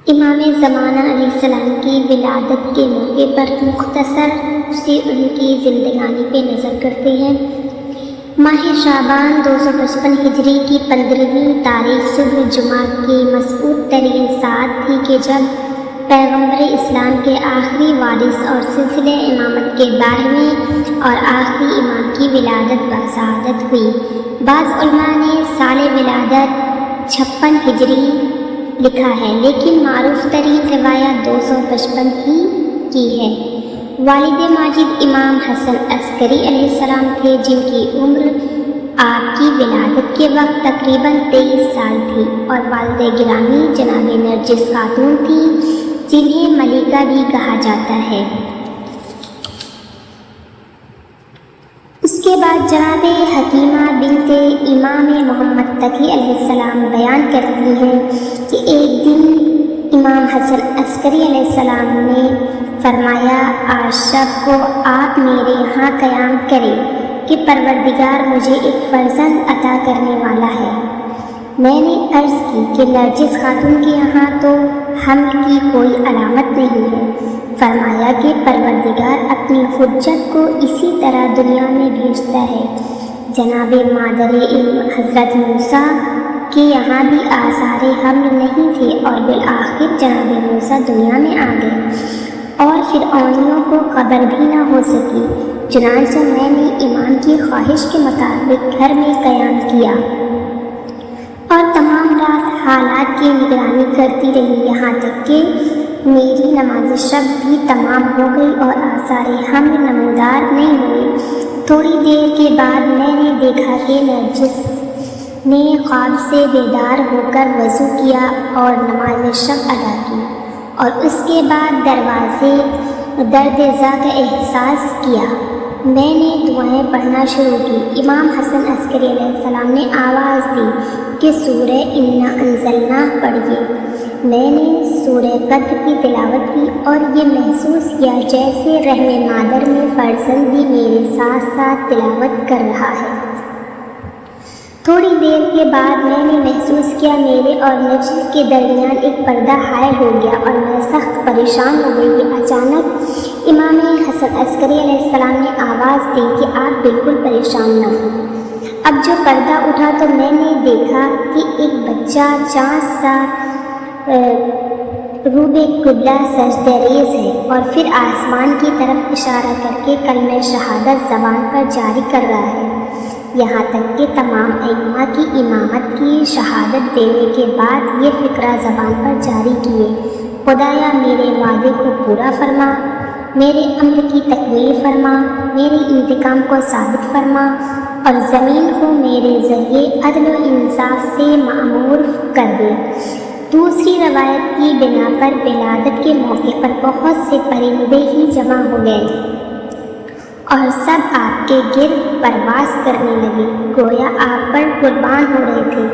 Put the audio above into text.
امام زمانہ علیہ السلام کی ولادت کے موقع پر مختصر سے ان کی زندگانی پہ نظر کرتے ہیں۔ ماہ شعبان 255 ہجری کی 15ویں تاریخ صبح جمعہ کی مسعود ترین ساعت تھی کہ جب پیغمبر اسلام کے آخری وارث اور سلسلہ امامت کے 12ویں اور آخری امام کی ولادت بسعادت ہوئی۔ بعض علماء نے سال ولادت 56 ہجری لکھا ہے، لیکن معروف ترین روایت 255 ہی کی ہے۔ والد ماجد امام حسن عسکری علیہ السلام تھے، جن کی عمر آپ کی ولادت کے وقت تقریباً 23 سال تھی، اور والدہ گرامی جناب نرجس خاتون تھی، جنہیں ملکہ بھی کہا جاتا ہے۔ اس کے بعد جناب حکیمہ بنت امام محمد تقی علیہ السلام بیان کرتی ہیں کہ ایک دن امام حسن عسکری علیہ السلام نے فرمایا، آج شب کو آپ میرے یہاں قیام کریں کہ پروردگار مجھے ایک فرزند عطا کرنے والا ہے۔ میں نے عرض کی کہ نرجس خاتون کے یہاں تو حمل کی کوئی علامت نہیں ہے۔ فرمایا کہ پروردگار اپنی حجت کو اسی طرح دنیا میں بھیجتا ہے۔ جناب مادر علم حضرت موسیٰ کے یہاں بھی آثار حمل نہیں تھے، اور بالآخر جناب موسیٰ دنیا میں آ گئے، اور فرعونیوں کو خبر بھی نہ ہو سکی۔ چنانچہ میں نے امام کی خواہش کے مطابق گھر میں قیام کیا اور تمام رات حالات کی نگرانی کرتی رہی، یہاں تک کہ میری نماز شب بھی تمام ہو گئی اور آثار حمل نمودار نہیں ہوئے۔ تھوڑی دیر کے بعد میں نے دیکھا کہ نرجس نے خواب سے بیدار ہو کر وضو کیا اور نماز شب ادا کی، اور اس کے بعد دروازے درد ذا کا احساس کیا۔ میں نے دعائیں پڑھنا شروع کی۔ امام حسن عسکری علیہ السلام نے آواز دی کہ سورہ انا انزلناہ پڑھیے۔ میں نے سورہ قدر کی تلاوت کی اور یہ محسوس کیا جیسے رحم مادر میں فرزند بھی میرے ساتھ ساتھ تلاوت کر رہا ہے۔ تھوڑی دیر کے بعد میں نے محسوس کیا میرے اور نرجس کے درمیان ایک پردہ حائل ہو گیا، اور میں سخت پریشان ہو گئی کہ اچانک امام حسن عسکری علیہ السلام نے آواز دی کہ آپ بالکل پریشان نہ ہوں۔ اب جو پردہ اٹھا تو میں نے دیکھا کہ ایک بچہ چاند سا روب قبلہ سجدہ ریز ہے، اور پھر آسمان کی طرف اشارہ کر کے کلمہ شہادت زبان پر جاری کر رہا ہے، یہاں تک کہ تمام ائمہ کی امامت کی شہادت دینے کے بعد یہ فقرہ زبان پر جاری کیے، خدایا میرے وعدے کو پورا فرما، میرے امر کی تکمیل فرما، میرے انتقام کو ثابت فرما، اور زمین کو میرے ذریعے عدل و انصاف سے معمور کر دے۔ دوسری روایت کی بنا پر ولادت کے موقع پر بہت سے پرندے ہی جمع ہو گئے اور سب آپ کے گرد پرواز کرنے لگے، گویا آپ پر قربان ہو رہے تھے۔